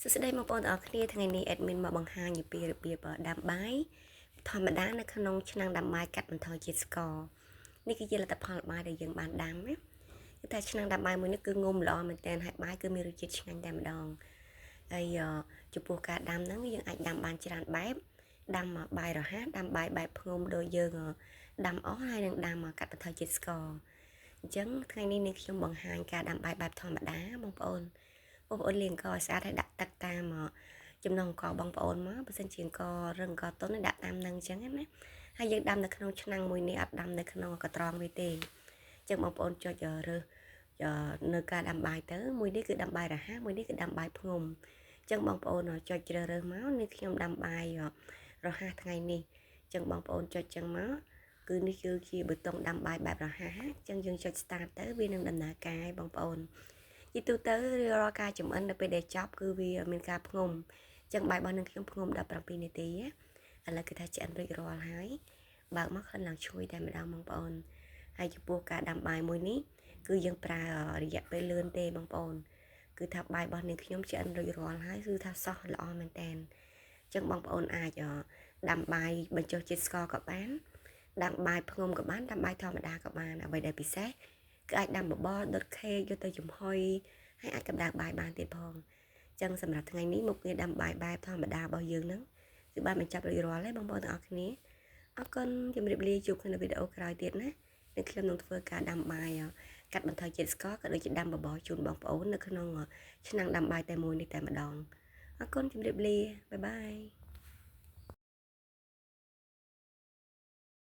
សួស្តីបងប្អូនទាំងអស់គ្នាថ្ងៃនេះ admin មកបង្ហាញពីរបៀបដាំបាយធម្មតានៅក្នុងឆ្នាំងដាំបាយកាត់បន្ថយជាតិស្ករនេះគឺជាលទ្ធផលបាយដែលយើងបានដាំណាគឺថាឆ្នាំងដាំបាយមួយនេះគឺងុំល្អមែនទែនហើយបាយគឺមានរសជាតិឆ្ងាញ់តែម្ដងហើយចំពោះការដាំហ្នឹងយើងអាចដាំបានច្រើនបែបដាំបាយរហ័សដាំបាយបែបភ្ងុំដូចយើងដាំអស់ហើយនឹងដាំកាត់បន្ថយជាតិស្ករអញ្ចឹងថ្ងៃនេះនាងខ្ញុំបង្ហាញការដាំបាយបែបធម្មតាបងប្អូនលាងអង្ករឲ្យស្អាតហើយដាក់ទឹកតាមចំណងអង្ករបងប្អូនមកបើសិនជាអង្កររឹងអង្ករទន់ដាក់តាមនឹងអញ្ចឹងណាហើយយើងដាំនៅក្នុងឆ្នាំងមួយនេះអត់ដាំនៅក្នុងកត្រងវាទេអញ្ចឹងបងប្អូនចុចរើសនៅការដាំបាយទៅមួយនេះគឺដាំបាយរហ័សមួយនេះគឺដាំបាយភ្ងុំអញ្ចឹងបងប្អូនចុចជ្រើសរើសមកនេះខ្ញុំដាំបាយរហ័សថ្ងៃនេះអញ្ចឹងបងប្អូនចុចចឹងមកគឺនេះគឺជាប៊ូតុងដាំបាយបែបរហ័សអញ្ចឹងយើងចុច start ទៅវានឹងដំណើរការឲ្យបងប្អូនទីទូទៅរាល់ការចំអិននៅពេលដែលចប់គឺវាមានការផ្ងុំអញ្ចឹងបាយរបស់នឹងខ្ញុំផ្ងុំ17នាទីឥឡូវគឺថាឆ្អិនរួចរាល់ហើយបើកមកក្លិនឡើងឈ្ងុយតែម្ដងបងប្អូនហើយចំពោះការដាំបាយមួយនេះគឺយើងប្រើរយៈពេលលឿនទេបងប្អូនគឺថាបាយរបស់នឹងខ្ញុំឆ្អិនរួចរាល់ហើយគឺថាសោះល្អមែនតើអញ្ចឹងបងប្អូនអាចដាំបាយបញ្ចុះជាតិស្ករក៏បានដាំបាយផ្ងុំក៏បានដាំបាយធម្មតាក៏បានអ្វីដែលពិសេសគឺអាចដាំបបរដុតខេកយកទៅចំហុយហើយអាចកម្ដៅបាយបានទៀតផងអញ្ចឹងសម្រាប់ថ្ងៃនេះមុខងារដាំបាយបែបធម្មតារបស់យើងហ្នឹងគឺបានបញ្ចប់រួចរាល់ហើយបងប្អូនទាំងអស់គ្នាអរគុណជម្រាបលាជួបគ្នានៅវីដេអូក្រោយទៀតណានឹងខ្ញុំនឹងធ្វើការដាំបាយកាត់បន្ថយជាតិស្ករក៏ដូចជាដាំបបរជូនបងប្អូននៅក្នុងឆ្នាំងដាំបាយតែមួយនេះតែម្ដងអរគុណជម្រាបលាបាយបាយ